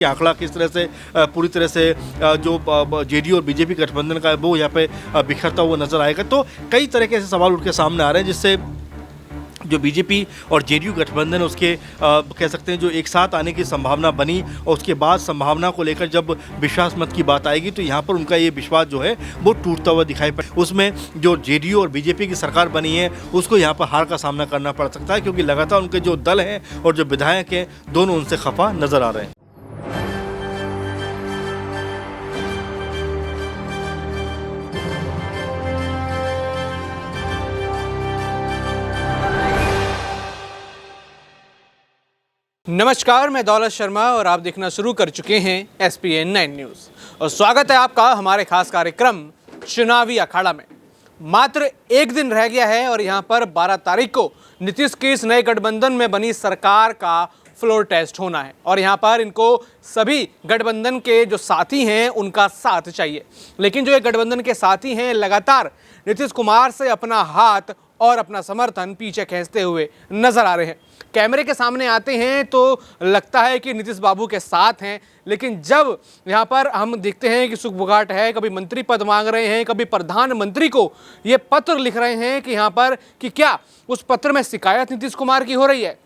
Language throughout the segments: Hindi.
आंकड़ा किस तरह से पूरी तरह से जो जेडीयू और बीजेपी गठबंधन का है वो यहाँ पे बिखरता हुआ नजर आएगा। तो कई तरह के ऐसे सवाल उठ के सामने आ रहे हैं जिससे जो बीजेपी और जेडीयू गठबंधन है उसके कह सकते हैं जो एक साथ आने की संभावना बनी और उसके बाद संभावना को लेकर जब विश्वास मत की बात आएगी तो यहाँ पर उनका ये विश्वास जो है वो टूटता हुआ दिखाई पड़े। उसमें जो जेडीयू और बीजेपी की सरकार बनी है उसको यहाँ पर हार का सामना करना पड़ सकता है क्योंकि लगातार उनके जो दल हैं और जो विधायक हैं दोनों उनसे खफा नजर आ रहे हैं। नमस्कार, मैं दौलत शर्मा और आप देखना शुरू कर चुके हैं SPN 9 न्यूज़ और स्वागत है आपका हमारे खास कार्यक्रम चुनावी अखाड़ा में। मात्र एक दिन रह गया है और यहाँ पर 12 तारीख को नीतीश की इस नए गठबंधन में बनी सरकार का फ्लोर टेस्ट होना है और यहाँ पर इनको सभी गठबंधन के जो साथी हैं उनका साथ चाहिए। लेकिन जो ये गठबंधन के साथी हैं लगातार नीतीश कुमार से अपना हाथ और अपना समर्थन पीछे खींचते हुए नजर आ रहे हैं। कैमरे के सामने आते हैं तो लगता है कि नीतीश बाबू के साथ हैं, लेकिन जब यहाँ पर हम देखते हैं कि सुखबुगाट है, कभी मंत्री पद मांग रहे हैं, कभी प्रधानमंत्री को ये पत्र लिख रहे हैं कि यहाँ पर कि क्या उस पत्र में शिकायत नीतीश कुमार की हो रही है,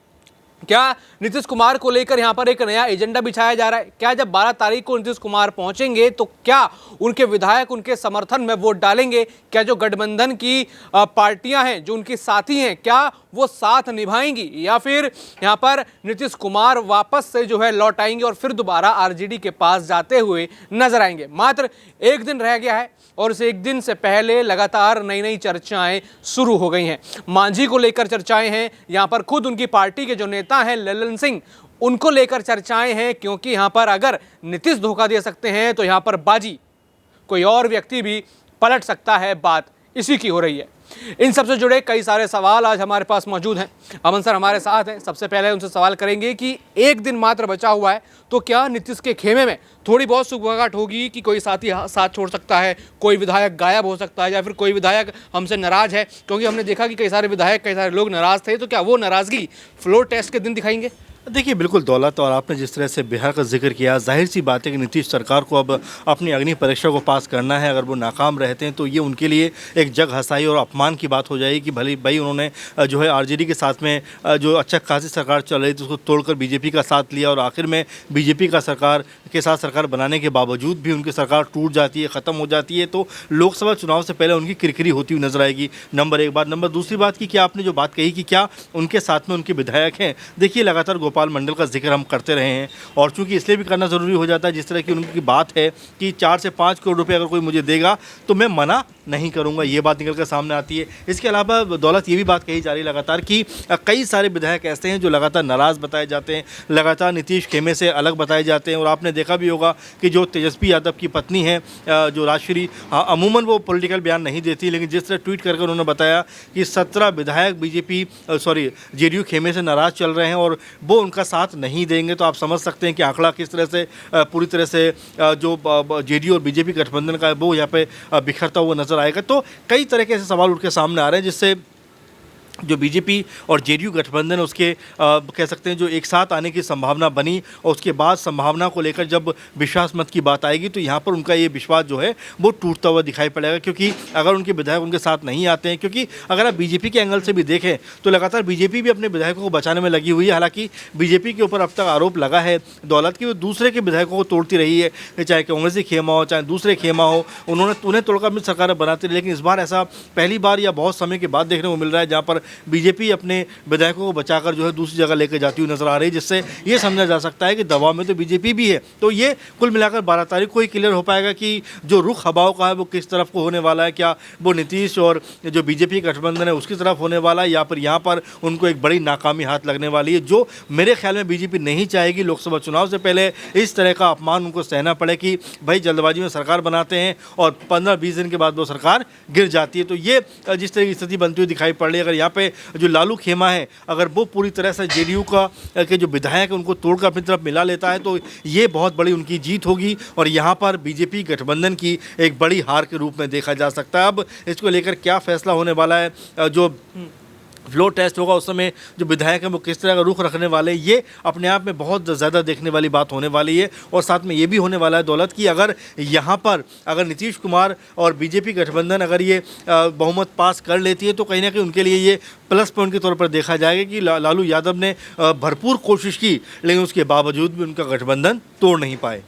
क्या नीतीश कुमार को लेकर यहाँ पर एक नया एजेंडा बिछाया जा रहा है, क्या जब 12 तारीख को नीतीश कुमार पहुंचेंगे तो क्या उनके विधायक उनके समर्थन में वोट डालेंगे, क्या जो गठबंधन की पार्टियां हैं जो उनके साथी हैं क्या वो साथ निभाएंगी या फिर यहाँ पर नीतीश कुमार वापस से जो है लौट आएंगे और फिर दोबारा आरजेडी के पास जाते हुए नजर आएंगे। मात्र एक दिन रह गया है और इस एक दिन से पहले लगातार नई नई चर्चाएं शुरू हो गई हैं। मांझी को लेकर चर्चाएं हैं, यहाँ पर खुद उनकी पार्टी के जो नेता हैं ललन सिंह उनको लेकर चर्चाएं हैं क्योंकि यहाँ पर अगर नीतीश धोखा दे सकते हैं तो यहाँ पर बाजी कोई और व्यक्ति भी पलट सकता है, बात इसी की हो रही है। इन सबसे जुड़े कई सारे सवाल आज हमारे पास मौजूद हैं। अमन सर हमारे साथ हैं। सबसे पहले उनसे सवाल करेंगे कि एक दिन मात्र बचा हुआ है तो क्या नीतीश के खेमे में थोड़ी बहुत सुगबगाहट होगी कि कोई साथी साथ छोड़ सकता है, कोई विधायक गायब हो सकता है या फिर कोई विधायक हमसे नाराज है, क्योंकि हमने देखा कि कई सारे विधायक कई सारे लोग नाराज थे, तो क्या वो नाराजगी फ्लोर टेस्ट के दिन दिखाएंगे? देखिए बिल्कुल दौलत, और आपने जिस तरह से बिहार का जिक्र किया, जाहिर सी बात है कि नीतीश सरकार को अब अपनी अग्नि परीक्षा को पास करना है। अगर वो नाकाम रहते हैं तो ये उनके लिए एक जग हंसाई और अपमान की बात हो जाएगी कि भले भाई उन्होंने जो है आरजेडी के साथ में जो अच्छा खासी सरकार चल रही थी उसको तोड़कर बीजेपी का साथ लिया और आखिर में बीजेपी का सरकार के साथ सरकार बनाने के बावजूद भी उनकी सरकार टूट जाती है, ख़त्म हो जाती है। तो लोकसभा चुनाव से पहले उनकी किरकिरी होती हुई नजर आएगी, नंबर एक बात। नंबर दूसरी बात की क्या आपने जो बात कही कि क्या उनके साथ में उनके विधायक हैं, देखिए लगातार गोपाल मंडल का जिक्र हम करते रहे हैं और चूंकि इसलिए भी करना ज़रूरी हो जाता है जिस तरह की उनकी बात है कि 4 से 5 करोड़ रुपए अगर कोई मुझे देगा तो मैं मना नहीं करूंगा, ये बात निकल कर सामने आती है। इसके अलावा दौलत ये भी बात कही जा रही है लगातार कि कई सारे विधायक ऐसे हैं जो लगातार नाराज़ बताए जाते हैं, लगातार नीतीश खेमे से अलग बताए जाते हैं। और आपने देखा भी होगा कि जो तेजस्वी यादव की पत्नी है जो राजश्री, अमूमन वो पॉलिटिकल बयान नहीं देती, लेकिन जिस तरह ट्वीट करके उन्होंने बताया कि 17 विधायक जेडीयू खेमे से नाराज़ चल रहे हैं और वो उनका साथ नहीं देंगे, तो आप समझ सकते हैं कि आंकड़ा किस तरह से पूरी तरह से जो जेडीयू और बीजेपी गठबंधन का है वो यहाँ पे बिखरता हुआ नजर आएगा। तो कई तरह के ऐसे सवाल उठ के सामने आ रहे हैं जिससे जो बीजेपी और जेडीयू गठबंधन उसके कह सकते हैं जो एक साथ आने की संभावना बनी और उसके बाद संभावना को लेकर जब विश्वास मत की बात आएगी तो यहाँ पर उनका ये विश्वास जो है वो टूटता हुआ दिखाई पड़ेगा, क्योंकि अगर उनके विधायक उनके साथ नहीं आते हैं, क्योंकि अगर आप बीजेपी के एंगल से भी देखें तो लगातार बीजेपी भी अपने विधायकों को बचाने में लगी हुई है। हालांकि बीजेपी के ऊपर अब तक आरोप लगा है दौलत की वो दूसरे के विधायकों को तोड़ती रही है, चाहे कांग्रेसी खेमा हो चाहे दूसरे खेमा हो, उन्हें तोड़कर अपनी सरकार बनाती रही। लेकिन इस बार ऐसा पहली बार या बहुत समय के बाद देखने को मिल रहा है जहाँ पर बीजेपी अपने विधायकों को बचाकर जो है दूसरी जगह लेकर जाती हुई नजर आ रही है, जिससे ये समझा जा सकता है कि दबाव में तो बीजेपी भी है। तो ये कुल मिलाकर 12 तारीख को ही क्लियर हो पाएगा कि जो रुख हवाओं का है वो किस तरफ को होने वाला है, क्या वो नीतीश और जो बीजेपी गठबंधन है उसकी तरफ होने वाला है या फिर यहाँ पर उनको एक बड़ी नाकामी हाथ लगने वाली है, जो मेरे ख्याल में बीजेपी नहीं चाहेगी। लोकसभा चुनाव से पहले इस तरह का अपमान उनको सहना पड़े कि भाई जल्दबाजी में सरकार बनाते हैं और 15-20 दिन के बाद वो सरकार गिर जाती है। तो ये जिस तरह की स्थिति बनती हुई दिखाई पड़ रही है, अगर यहाँ पे जो लालू खेमा है अगर वो पूरी तरह से जेडीयू का के जो विधायक है उनको तोड़कर अपनी तरफ मिला लेता है तो ये बहुत बड़ी उनकी जीत होगी और यहाँ पर बीजेपी गठबंधन की एक बड़ी हार के रूप में देखा जा सकता है। अब इसको लेकर क्या फैसला होने वाला है, जो फ्लोर टेस्ट होगा उस समय जो विधायक हैं वो किस तरह का रुख रखने वाले हैं, ये अपने आप में बहुत ज़्यादा देखने वाली बात होने वाली है। और साथ में ये भी होने वाला है दौलत कि अगर यहाँ पर अगर नीतीश कुमार और बीजेपी गठबंधन अगर ये बहुमत पास कर लेती है तो कहीं ना कहीं उनके लिए ये प्लस पॉइंट के तौर पर देखा जाएगा कि लालू यादव ने भरपूर कोशिश की, लेकिन उसके बावजूद भी उनका गठबंधन तोड़ नहीं पाए।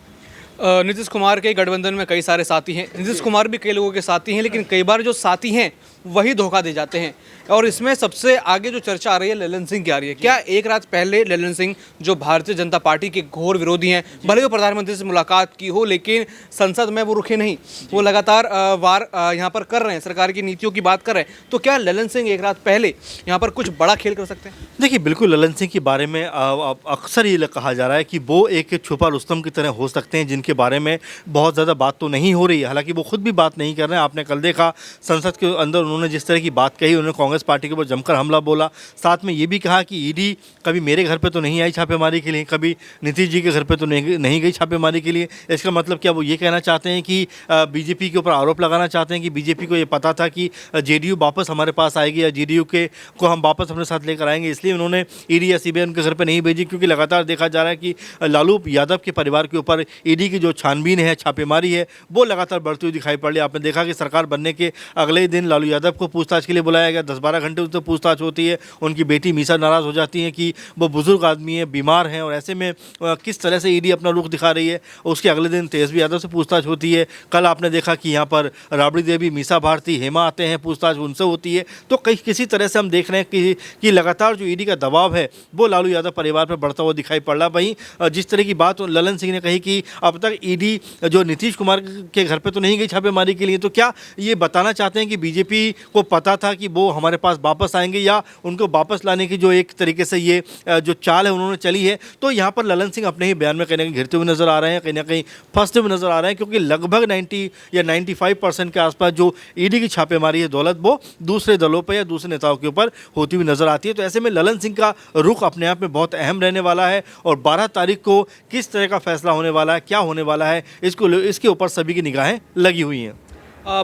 नीतीश कुमार के गठबंधन में कई सारे साथी हैं, नीतीश कुमार भी कई लोगों के साथी हैं, लेकिन कई बार जो साथी हैं वही धोखा दे जाते हैं। और इसमें सबसे आगे जो चर्चा आ रही है ललन सिंह की आ रही है। क्या एक रात पहले ललन सिंह जो भारतीय जनता पार्टी के घोर विरोधी हैं, भले वो प्रधानमंत्री से मुलाकात की हो लेकिन संसद में वो रुके नहीं, वो लगातार वार यहाँ पर कर रहे हैं, सरकार की नीतियों की बात कर रहे हैं, तो क्या ललन सिंह एक रात पहले यहाँ पर कुछ बड़ा खेल कर सकते हैं? देखिए, बिल्कुल ललन सिंह के बारे में अक्सर ये कहा जा रहा है कि वो एक छुपा रुस्तम की तरह हो सकते हैं, जिनके बारे में बहुत ज़्यादा बात तो नहीं हो रही है। हालांकि वो खुद भी बात नहीं कर रहे हैं। आपने कल देखा संसद के अंदर उन्होंने जिस तरह की बात कही, उन्होंने कांग्रेस पार्टी के ऊपर जमकर हमला बोला। साथ में ये भी कहा कि ईडी कभी मेरे घर पे तो नहीं आई छापेमारी के लिए, कभी नीतीश जी के घर पे तो नहीं गई छापेमारी के लिए। इसका मतलब क्या वो ये कहना चाहते हैं कि बीजेपी के ऊपर आरोप लगाना चाहते हैं कि बीजेपी को ये पता था कि जेडीयू वापस हमारे पास आएगी या जेडीयू को हम वापस अपने साथ लेकर आएंगे, इसलिए उन्होंने ईडी या सीबीआई उनके घर पर नहीं भेजी? क्योंकि लगातार देखा जा रहा है कि लालू यादव के परिवार के ऊपर ईडी की जो छानबीन है, छापेमारी है, वो लगातार बढ़ती हुई दिखाई पड़ रही है। आपने देखा कि सरकार बनने के अगले ही दिन लालू यादव को पूछताछ के लिए बुलाया गया। 10-12 घंटे उनसे पूछताछ होती है। उनकी बेटी मीसा नाराज़ हो जाती है कि वो बुजुर्ग आदमी है, बीमार हैं, और ऐसे में किस तरह से ईडी अपना रुख दिखा रही है। उसके अगले दिन तेजस्वी यादव से पूछताछ होती है। कल आपने देखा कि यहाँ पर राबड़ी देवी, मीसा भारती, हेमा आते हैं, पूछताछ उनसे होती है। तो किसी तरह से हम देख रहे हैं कि लगातार जो ईडी का दबाव है वो लालू यादव परिवार पर बढ़ता हुआ दिखाई पड़ रहा है। वहीं जिस तरह की बात ललन सिंह ने कही कि अब तक ईडी जो नीतीश कुमार के घर पे तो नहीं गई छापेमारी के लिए, तो क्या ये बताना चाहते हैं कि बीजेपी को पता था कि वो हमारे पास वापस आएंगे, या उनको वापस लाने की जो एक तरीके से ये जो चाल है उन्होंने चली है? तो यहाँ पर ललन सिंह अपने ही बयान में कहीं ना कहीं घिरते हुए नजर आ रहे हैं, कहीं ना कहीं फंसते हुए नजर आ रहे हैं, क्योंकि लगभग 90 या 95% के आसपास जो ईडी की छापेमारी है दौलत, वो दूसरे दलों पर या दूसरे नेताओं के ऊपर होती हुई नजर आती है। तो ऐसे में ललन सिंह का रुख अपने आप में बहुत अहम रहने वाला है, और 12 तारीख को किस तरह का फैसला होने वाला है, क्या होने वाला है, इसके ऊपर सभी की निगाहें लगी हुई हैं।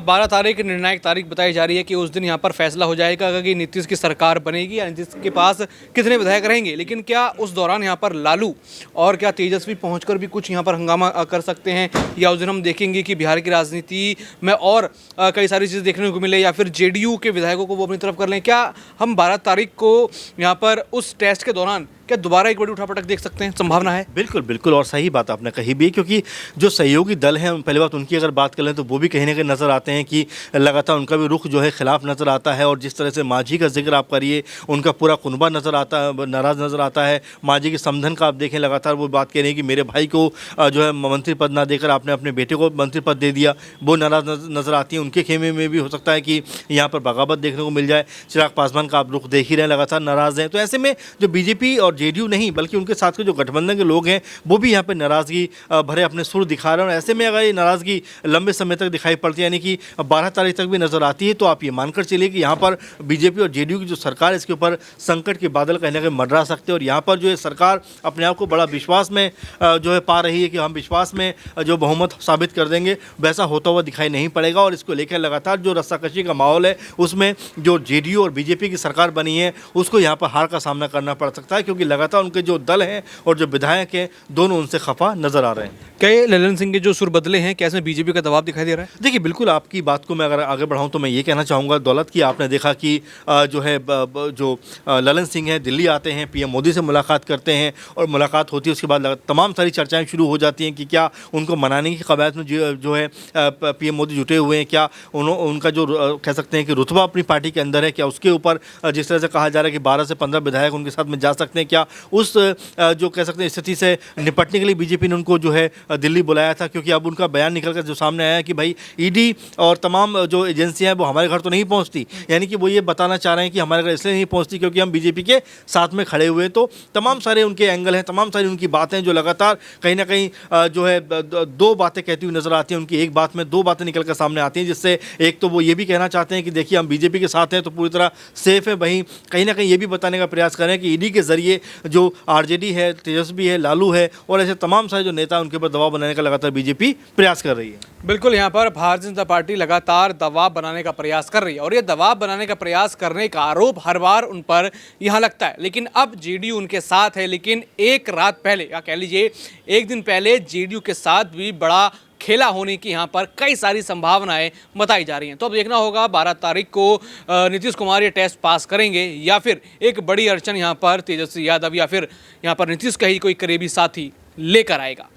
12 तारीख निर्णायक तारीख बताई जा रही है कि उस दिन यहाँ पर फैसला हो जाएगा कि नीतीश की सरकार बनेगी या नीतीश के पास कितने विधायक रहेंगे। लेकिन क्या उस दौरान यहाँ पर लालू और क्या तेजस्वी पहुंचकर भी कुछ यहाँ पर हंगामा कर सकते हैं, या उस दिन हम देखेंगे कि बिहार की राजनीति में और कई सारी चीज़ें देखने को मिले, या फिर जेडीयू के विधायकों को वो अपनी तरफ कर लें? क्या हम 12 तारीख को यहाँ पर उस टेस्ट के दौरान क्या दोबारा एक बड़ी उठापटक देख सकते हैं? संभावना है? बिल्कुल बिल्कुल, और सही बात आपने कही भी, क्योंकि जो सहयोगी दल हैं पहली बात उनकी अगर बात कर लें तो वो भी कहीं ना कहीं नज़र आते हैं कि लगातार उनका भी रुख जो है खिलाफ नज़र आता है। और जिस तरह से मांझी का जिक्र आप करिए, उनका पूरा कुनबा नज़र आता है, नाराज़ नज़र आता है। मांझी के समधन का आप देखें, लगातार वो बात कह रहे हैं कि मेरे भाई को जो है मंत्री पद ना देकर आपने अपने बेटे को मंत्री पद दे दिया, वो नाराज़ नज़र आती है। उनके खेमे में भी हो सकता है कि यहाँ पर बगावत देखने को मिल जाए। चिराग पासवान का आप रुख देख ही रहे हैं, लगातार नाराज़ हैं। तो ऐसे में जो बीजेपी और जेडीयू नहीं बल्कि उनके साथ के जो गठबंधन के लोग हैं वो भी यहाँ पे नाराज़गी भरे अपने सुर दिखा रहे हैं। और ऐसे में अगर ये नाराज़गी लंबे समय तक दिखाई पड़ती है, यानी कि 12 तारीख तक भी नज़र आती है, तो आप ये मानकर चलिए कि यहाँ पर बीजेपी और जेडीयू की जो सरकार है इसके ऊपर संकट के बादल कहीं ना कहीं मंडरा सकते हैं। और यहाँ पर जो है सरकार अपने आप को बड़ा विश्वास में जो है पा रही है कि हम विश्वास में जो बहुमत साबित कर देंगे, वैसा होता हुआ दिखाई नहीं पड़ेगा। और इसको लेकर लगातार जो रस्साकशी का माहौल है उसमें जो जेडीयू और बीजेपी की सरकार बनी है उसको यहाँ पर हार का सामना करना पड़ सकता है, क्योंकि लगातार उनके जो दल हैं और जो विधायक हैं दोनों उनसे खफा नजर आ रहे हैं। क्या ललन सिंह के जो सुर बदले हैं, क्या इसमें बीजेपी का दबाव दिखाई दे रहा है? देखिए, बिल्कुल आपकी बात को मैं अगर आगे बढ़ाऊं तो मैं ये कहना चाहूँगा दौलत की, आपने देखा कि जो है जो ललन सिंह है दिल्ली आते हैं, पीएम मोदी से मुलाकात करते हैं, और मुलाकात होती है उसके बाद तमाम सारी चर्चाएं शुरू हो जाती हैं कि क्या उनको मनाने की कवायद में जो है पीएम मोदी जुटे हुए हैं, क्या उनका जो कह सकते हैं कि रुतबा अपनी पार्टी के अंदर है, क्या उसके ऊपर जिस तरह से कहा जा रहा है कि 12 से 15 विधायक उनके साथ में जा सकते हैं, क्या उस जो कह सकते हैं स्थिति से निपटने के लिए बीजेपी ने उनको जो है दिल्ली बुलाया था। क्योंकि अब उनका बयान निकल कर जो सामने आया कि भाई ईडी और तमाम जो एजेंसियां हैं वो हमारे घर तो नहीं पहुंचती, यानी कि वो ये बताना चाह रहे हैं कि हमारे घर इसलिए नहीं पहुंचती क्योंकि हम बीजेपी के साथ में खड़े हुए हैं। तो तमाम सारे उनके एंगल हैं, तमाम सारी उनकी बातें जो लगातार कहीं ना कहीं जो है दो बातें कहती हुई नजर आती हैं। उनकी एक बात में दो बातें निकल कर सामने आती हैं, जिससे एक तो वो ये भी कहना चाहते हैं कि देखिए हम बीजेपी के साथ हैं तो पूरी तरह सेफ है, वहीं कहीं ना कहीं ये भी बताने का प्रयास करें कि ईडी के जरिए जो आरजेडी है, तेजस्वी है, लालू है और ऐसे तमाम सारे जो नेता उनके ऊपर दबाव बनाने का लगातार बीजेपी प्रयास कर रही है। बिल्कुल, यहाँ पर भारतीय जनता पार्टी लगातार दबाव बनाने का प्रयास कर रही है और ये दबाव बनाने का प्रयास करने का आरोप हर बार उन पर यहाँ लगता है। लेकिन अब जेडीयू उनके साथ है, लेकिन एक रात पहले या कह लीजिए एक दिन पहले जेडीयू के साथ भी बड़ा खेला होने की यहाँ पर कई सारी संभावनाएं बताई जा रही हैं। तो अब देखना होगा 12 तारीख को नीतीश कुमार ये टेस्ट पास करेंगे या फिर एक बड़ी अड़चन यहाँ पर तेजस्वी यादव या फिर यहाँ पर नीतीश का ही कोई करीबी साथी लेकर आएगा।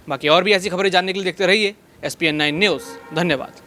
बाकी और भी ऐसी खबरें जानने के लिए देखते रहिए SPN9 न्यूज़। धन्यवाद।